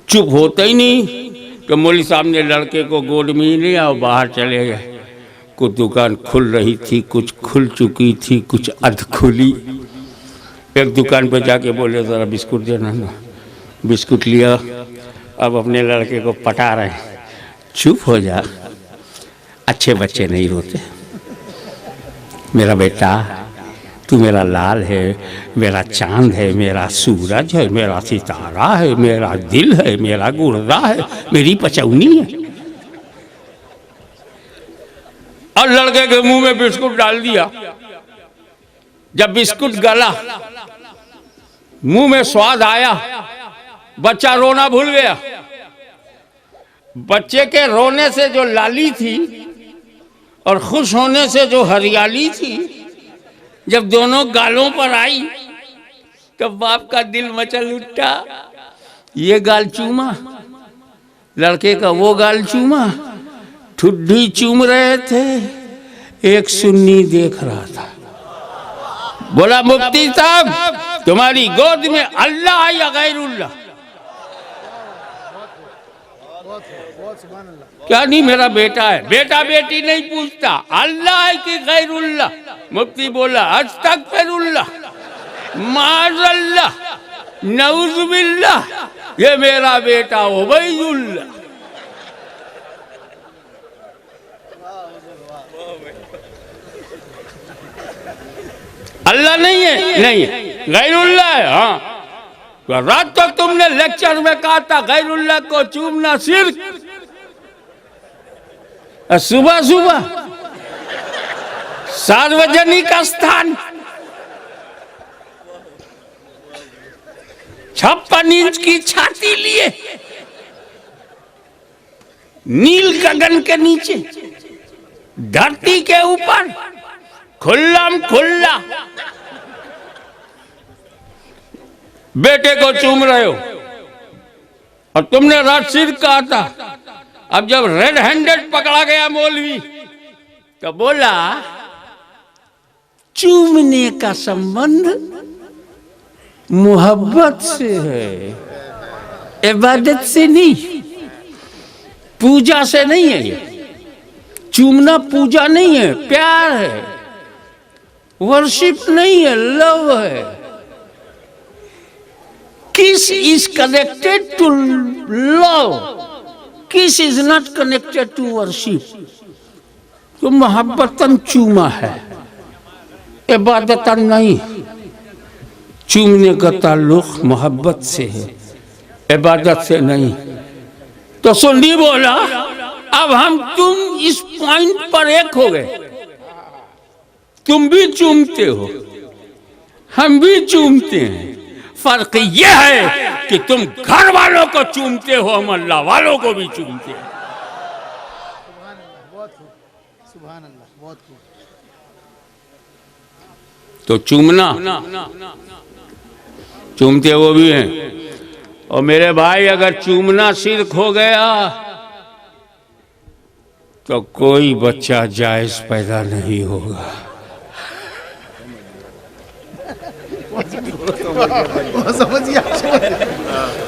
चुप होता ही नहीं। तो मौलवी साहब ने लड़के को गोद में ही लिया और बाहर चले गए। कुछ दुकान खुल रही थी, कुछ खुल चुकी थी, कुछ अध खुली। एक दुकान पे जाके बोले ज़रा बिस्कुट देना ना। बिस्कुट लिया। अब अपने लड़के को पटा रहे हैं, चुप हो जा, अच्छे बच्चे नहीं रोते। मेरा बेटा तू मेरा लाल है, मेरा चांद है, मेरा सूरज है, मेरा सितारा है, मेरा दिल है, मेरा गुर्दा है, मेरी पचौनी है। और लड़के के मुंह में बिस्कुट डाल दिया। जब बिस्कुट गला, मुंह में स्वाद आया, बच्चा रोना भूल गया। बच्चे के रोने से जो लाली थी और खुश होने से जो हरियाली थी, जब दोनों गालों पर आई तो बाप का दिल मचल उठा। ये गाल चूमा, लड़के का वो गाल चूमा, ठुड्डी चूम रहे थे, एक सुन्नी देख रहा था। बोला मुफ्ती साहब तुम्हारी गोद में अल्लाह या गैरुल्लाह? क्या नहीं, मेरा बेटा है। बेटा बेटी नहीं पूछता, अल्लाह है कि गैरुल्लाह? मुफ्ती बोला अस्तगफिरुल्लाह, माज़ल्लाह, नऊज़ुबिल्लाह, ये मेरा बेटा उबैदुल्लाह। अल्लाह नहीं है, नहीं है, गैरुल्लाह है। हाँ, तो रात तक तुमने लेक्चर में कहा था गैरुल्लाह को चूमना शिर्क। सुबह सुबह सार्वजनिक स्थान 56 इंच की छाती लिए, नील गगन के नीचे, धरती के ऊपर, खुल्लम खुल्ला बेटे को चूम रहे हो। और तुमने रात सिर कहा था। अब जब रेड हैंडेड पकड़ा गया मौलवी तो बोला चूमने का संबंध मोहब्बत से है, इबादत से नहीं, पूजा से नहीं है। ये चूमना पूजा नहीं है, प्यार है, वर्शिप नहीं है, लव है। Kiss is connected to love, kiss is not connected to worship. तो मोहब्बतन चूमा है, इबादतन नहीं। चूमने का ताल्लुक मोहब्बत से है, इबादत से नहीं। तो सुन्नी बोला अब हम तुम इस पॉइंट पर एक हो गए। तुम भी चूमते हो, हम भी चूमते हैं। फर्क यह है कि तुम घर वालों को चूमते हो, हम अल्लाह वालों को भी चूमते हैं। तो चूमना, चूमते वो भी हैं। और मेरे भाई अगर चूमना शिर्क हो गया तो कोई बच्चा जायज पैदा नहीं होगा।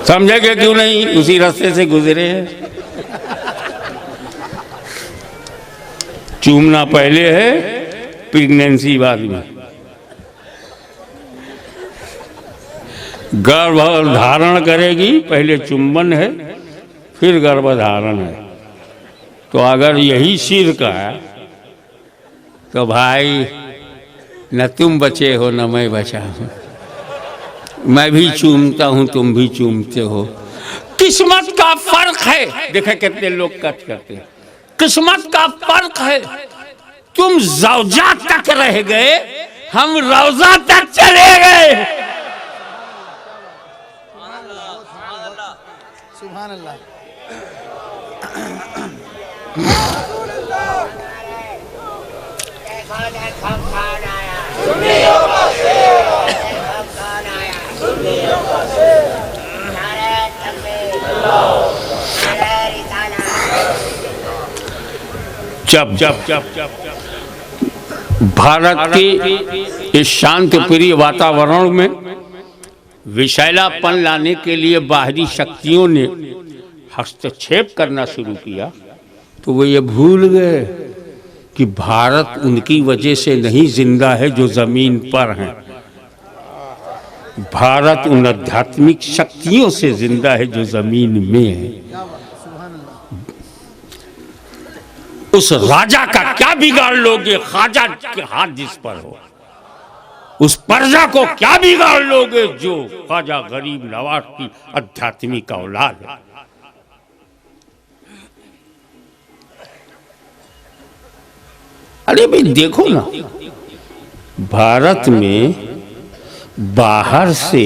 समझेंगे क्यों नहीं, उसी रास्ते से गुजरे हैं। चूमना पहले है, प्रेगनेंसी बाद में। गर्भधारण करेगी, पहले चुंबन है फिर गर्भधारण है। तो अगर यही शिर्क है तो भाई न तुम बचे हो न मैं बचा हूं। मैं भी चूमता हूं, तुम भी चूमते हो। किस्मत का फर्क है। देखे कितने लोग कट करते हैं। किस्मत का फर्क है। तुम ज़ौजा तक रह गए, हम रौजा तक चले गए। सुभान अल्लाह। जब भारत के इस शांत प्रिय वातावरण में विषैलापन लाने के लिए बाहरी शक्तियों ने हस्तक्षेप करना शुरू किया तो वो ये भूल गए कि भारत उनकी वजह से नहीं जिंदा है जो जमीन पर हैं। भारत उन आध्यात्मिक शक्तियों से जिंदा है जो जमीन में है। उस राजा का क्या बिगाड़ लोगे, ख्वाजा के हाथ जिस पर हो, उस प्रजा को क्या बिगाड़ लोगे जो ख्वाजा गरीब नवाज की आध्यात्मिक औलाद है। अरे भाई देखो ना, भारत में बाहर से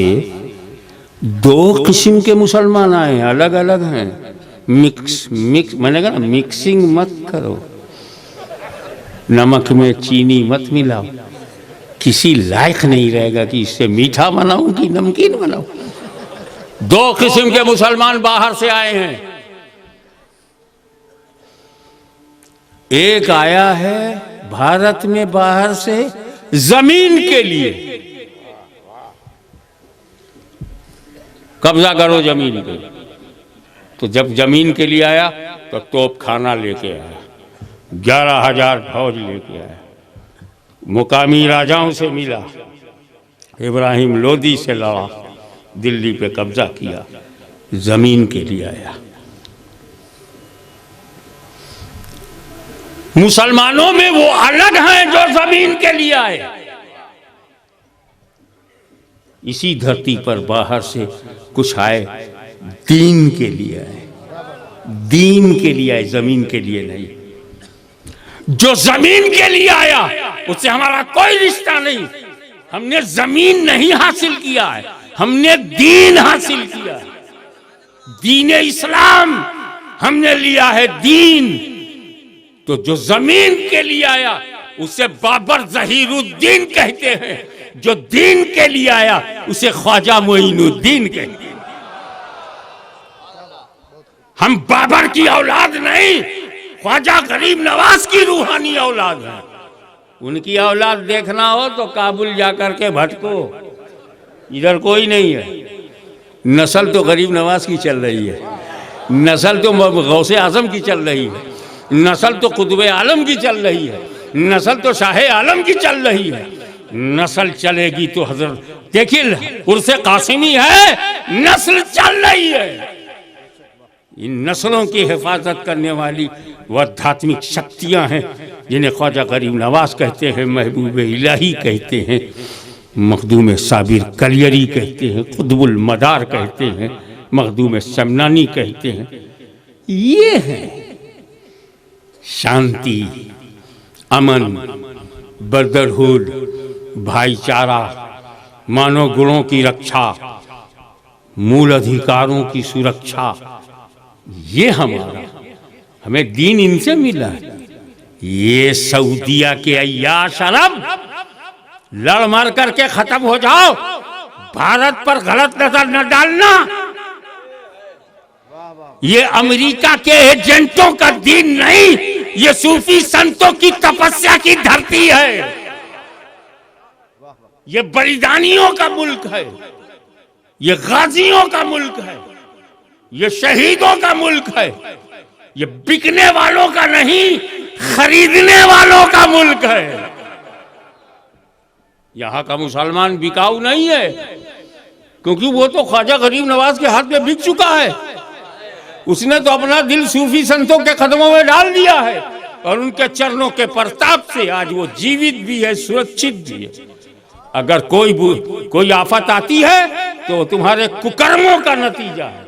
दो किस्म के मुसलमान आए हैं, अलग अलग हैं। मिक्स मैंने कहा ना, मिक्सिंग मत करो, नमक में चीनी मत मिलाओ, किसी लायक नहीं रहेगा कि इससे मीठा बनाऊं कि नमकीन बनाऊं। दो किस्म के मुसलमान बाहर से आए हैं। एक आया है भारत में बाहर से जमीन के लिए, कब्जा करो जमीन पे। तो जब जमीन के लिए आया तो तोप खाना लेके आया, 11,000 फौज लेके आया, मुकामी राजाओं से मिला, इब्राहिम लोदी से लड़ा, दिल्ली पे कब्जा किया, जमीन के लिए आया। मुसलमानों में वो अलग हैं जो जमीन के लिए आए। इसी धरती पर बाहर से कुछ आए, दीन के लिए आए, दीन के लिए आए, जमीन के लिए नहीं। जो जमीन के लिए आया उससे हमारा कोई रिश्ता नहीं। हमने जमीन नहीं हासिल किया है, हमने दीन हासिल किया है। दीन इस्लाम हमने लिया है, दीन। तो जो जमीन के लिए आया उसे बाबर जहीरुद्दीन कहते हैं, जो दीन के लिए आया उसे ख्वाजा मोइनुद्दीन कहते हैं। हम बाबर की औलाद नहीं, ख्वाजा गरीब नवाज की रूहानी औलाद है। उनकी औलाद देखना हो तो काबुल जाकर के भटको, इधर कोई नहीं है। नस्ल तो गरीब नवाज की चल रही है, नस्ल तो गौसे आजम की चल रही है, नस्ल तो कुतुबे आलम की चल रही है, नस्ल तो शाह आलम की चल रही है। नस्ल चलेगी तो हजरत देखिए उर्से कासिमी है, नस्ल चल रही है। इन नस्लों की हिफाजत करने वाली वह आध्यात्मिक शक्तियां हैं जिन्हें ख्वाजा गरीब नवाज कहते हैं, महबूब इलाही कहते हैं, मखदूम साबिर कलियरी कहते हैं, कुतुबुल मदार कहते हैं, मखदूम शमनानी कहते हैं। ये है शांति, अमन, ब्रदरहुड, भाईचारा, मानव गुणों की रक्षा, मूल अधिकारों की सुरक्षा। ये हमें दीन इनसे मिला है। ये सऊदिया के अय्याश अरब लड़ मर करके खत्म हो जाओ, भारत पर गलत नजर न डालना। ये अमेरिका के एजेंटों का दीन नहीं, ये सूफी संतों की तपस्या की धरती है। ये बलिदानियों का मुल्क है, ये गाजियों का मुल्क है, ये शहीदों का मुल्क है। ये बिकने वालों का नहीं, खरीदने वालों का मुल्क है। यहां का मुसलमान बिकाऊ नहीं है, क्योंकि वो तो ख्वाजा गरीब नवाज के हाथ में बिक चुका है। उसने तो अपना दिल सूफी संतों के कदमों में डाल दिया है और उनके चरणों के प्रताप से आज वो जीवित भी है, सुरक्षित भी है। अगर कोई आफत आती है तो तुम्हारे कुकर्मों का नतीजा है।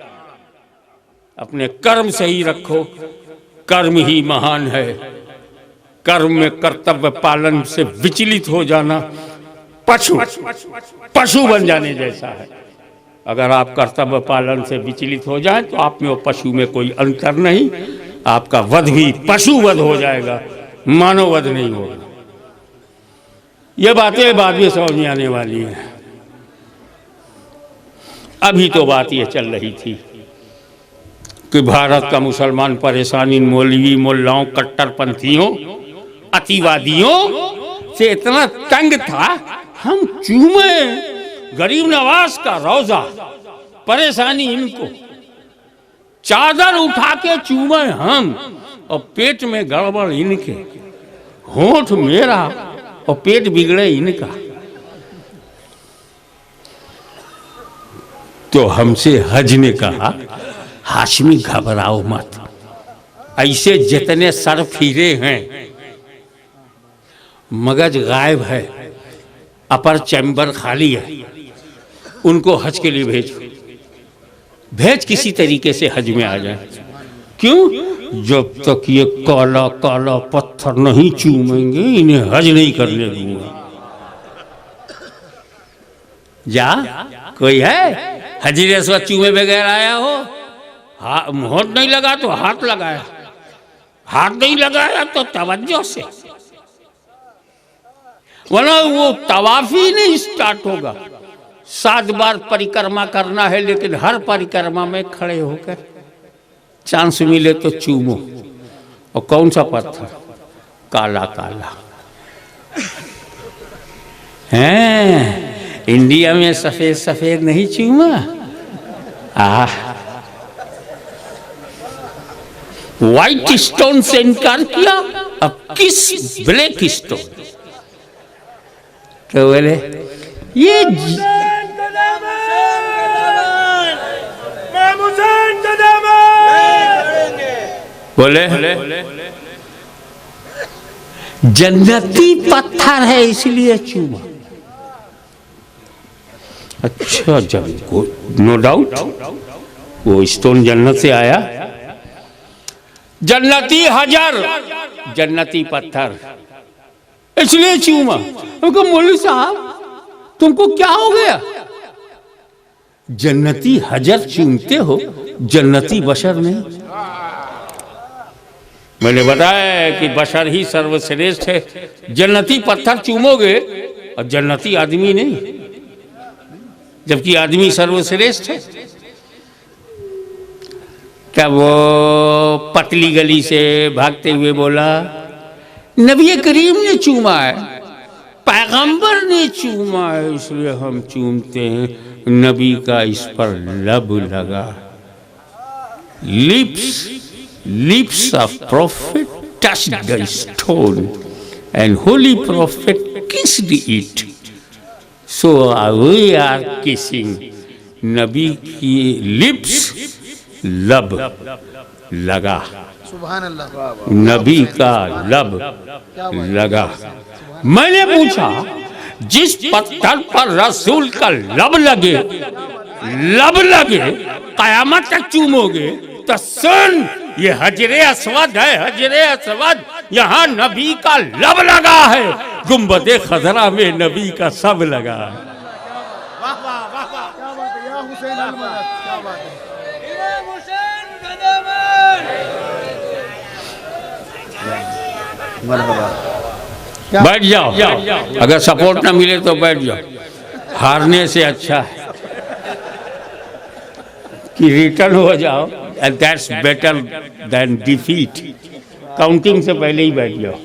अपने कर्म सही रखो, कर्म ही महान है। कर्म में कर्तव्य पालन से विचलित हो जाना पशु बन जाने जैसा है। अगर आप कर्तव्य पालन से विचलित हो जाएं तो आप में और पशु में कोई अंतर नहीं, आपका वध भी पशु वध हो जाएगा, मानव वध नहीं होगा। ये बातें बाद में समझ में आने वाली हैं। अभी तो बात ये चल रही थी कि भारत का मुसलमान परेशान इन मौलवी मुल्लाओं, कट्टरपंथियों, अतिवादियों से इतना तंग था, हम चूमे। गरीब नवाज का रोजा, परेशानी इनको, चादर उठा के चूमे हम, और पेट में गड़बड़ इनके, होंठ मेरा और पेट बिगड़े इनका। तो हमसे हज ने कहा, हाशमी घबराओ मत, ऐसे जितने सर फिरे हैं, मगज गायब है, अपर चैम्बर खाली है, उनको हज के लिए भेज किसी तरीके से हज में आ जाए। क्यों? जब तक ये काला काला पत्थर नहीं चूमेंगे, इन्हें हज नहीं करने दूंगा। जा, कोई है हजीर अस्वद चूमे बगैर आया हो? होंठ नहीं लगा तो हाथ लगाया, हाथ नहीं लगाया तो तवज्जो से, वरना वो तवाफी नहीं स्टार्ट होगा। 7 बार परिक्रमा करना है, लेकिन हर परिक्रमा में खड़े होकर चांस मिले तो चूमो। और कौन सा पत्थर? काला काला है। इंडिया में सफेद सफेद नहीं चूमा। व्हाइट स्टोन से इनकार किया, अब किस ब्लैक स्टोन? तो बोले ये बोले जन्नती पत्थर है इसलिए चूमा। अच्छा, जब नो डाउट वो स्टोन जन्नत से आया, जन्नती हजर, जन्नती पत्थर, इसलिए चूमा। उनको मौलवी साहब तुमको क्या हो गया? जन्नती हजर चूमते हो, जन्नती बशर नहीं। मैंने बताया कि बशर ही सर्वश्रेष्ठ है। जन्नती पत्थर चूमोगे और जन्नती आदमी नहीं, जबकि आदमी सर्वश्रेष्ठ है। क्या वो पतली गली से भागते हुए बोला, नबी करीम ने चूमा है, पैगंबर ने चूमा है, इसलिए हम चूमते हैं। नबी का इस पर लब लगा। Lips of prophet touched the stone and holy prophet kissed it. So we are kissing. नबी की लिप्स लब लगा, सुभान अल्लाह, नबी का लब लगा। मैंने पूछा, जिस पत्थर पर रसूल का लब लगे कयामत तक चूमोगे? तो सुन, ये हजरे अस्वद है, हजरे अस्वद, यहाँ नबी का लब लगा है। गुंबदे खजरा में नबी का सब लगा है। वाह वाह वाह वाह, क्या बात है या हुसैन अल-मदद, क्या बात है। बैठ जाओ, अगर सपोर्ट ना मिले तो बैठ जाओ। हारने से अच्छा है कि रिटर्न हो जाओ, and that's better than defeat. Counting से पहले ही बैठ जाओ,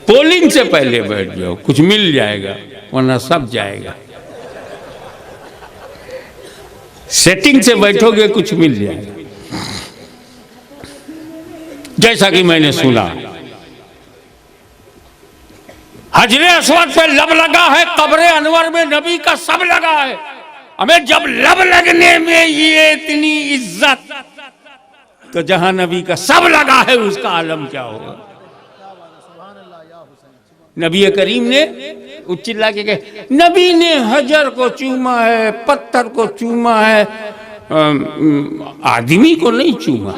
पोलिंग से पहले बैठ जाओ, कुछ मिल जाएगा, वरना सब जाएगा। सेटिंग से बैठोगे कुछ मिल जाएगा। जैसा कि मैंने सुना, हजरे अस्वद पे लब लगा है, कब्रे अनवर में नबी का सब लगा है। हमें जब लब लगने में ये इतनी इज्जत, तो जहां नबी का सब लगा है उसका आलम क्या होगा? नबी करीम ने चिल्ला के कहे, नबी ने हजर को चूमा है, पत्थर को चूमा है, आदमी को नहीं चूमा।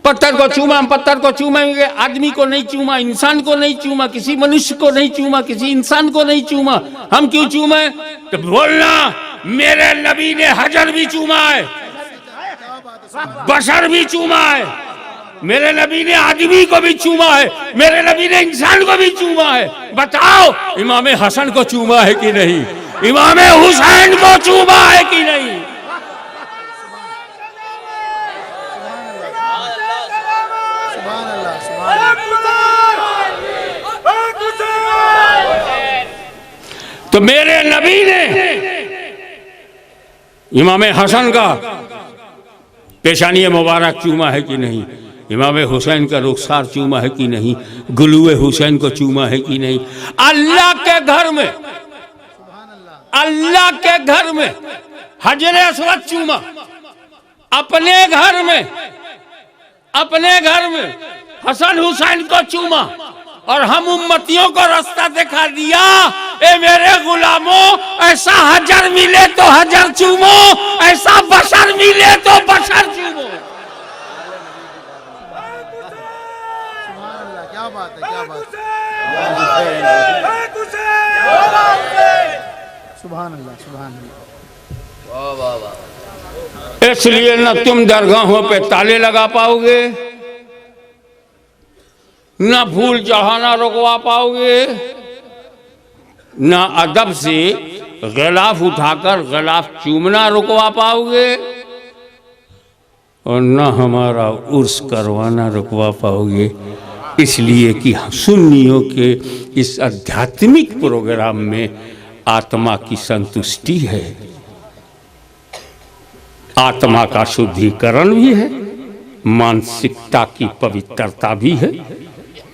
पत्थर को चूमा, पत्थर को चूमेंगे, आदमी को नहीं चूमा, इंसान को नहीं चूमा, किसी मनुष्य को नहीं चूमा, किसी इंसान को नहीं चूमा। हम क्यों चूमे? तो बोलना, मेरे नबी ने हजर भी चूमा है, बशर भी चूमा है, मेरे नबी ने आदमी को भी चूमा है, मेरे नबी ने इंसान को भी चूमा है। बताओ, इमाम हसन को चूमा है कि नहीं? इमाम हुसैन को चूमा है कि नहीं? तो मेरे नबी ने इमाम हसन का पेशानी मुबारक चूमा है कि नहीं, इमाम हुसैन का रुखसार चूमा है कि नहीं, गुलूए हुसैन को चूमा है कि नहीं। अल्लाह के घर में, अल्लाह के घर में हजर अस्वद चूमा, अपने घर में, अपने घर में हसन हुसैन को चूमा, और हम उम्मतियों को रास्ता दिखा दिया, ए मेरे गुलामों, ऐसा हजर मिले तो हजर चूमो, ऐसा बशर मिले तो बशर चूमो। क्या बात है, क्या बात है। सुभान अल्लाह, सुभान अल्लाह। वाह वाह वाह। इसलिए न तुम दरगाहों पे ताले लगा पाओगे, न फूल चढ़ाना रुकवा पाओगे, न अदब से गिलाफ उठाकर गिलाफ चूमना रुकवा पाओगे, और न हमारा उर्स करवाना रुकवा पाओगे। इसलिए कि सुन्नियों के इस आध्यात्मिक प्रोग्राम में आत्मा की संतुष्टि है, आत्मा का शुद्धिकरण भी है, मानसिकता की पवित्रता भी है,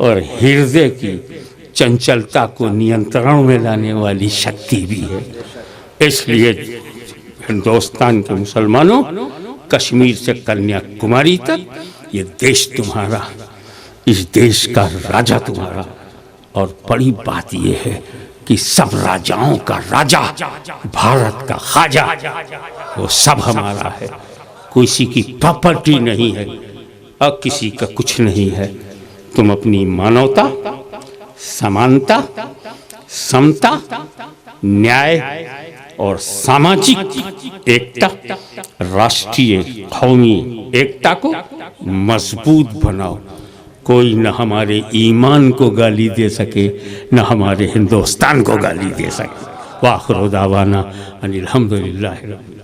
और हृदय की चंचलता को नियंत्रण में लाने वाली शक्ति भी है। इसलिए हिंदुस्तान के मुसलमानों, कश्मीर से कन्याकुमारी तक ये देश तुम्हारा, इस देश का राजा तुम्हारा। और बड़ी बात यह है कि सब राजाओं का राजा, भारत का खाजा, वो सब हमारा है। किसी की प्रॉपर्टी नहीं है और किसी का कुछ नहीं है। तुम अपनी मानवता, समानता, समता, न्याय और सामाजिक एकता, राष्ट्रीय कौमी एकता को मजबूत बनाओ। कोई न हमारे ईमान को गाली दे सके, न हमारे हिंदुस्तान को गाली दे सके। वाखिर दावाना अनिल हम्दुलिल्लाहि रब्बिल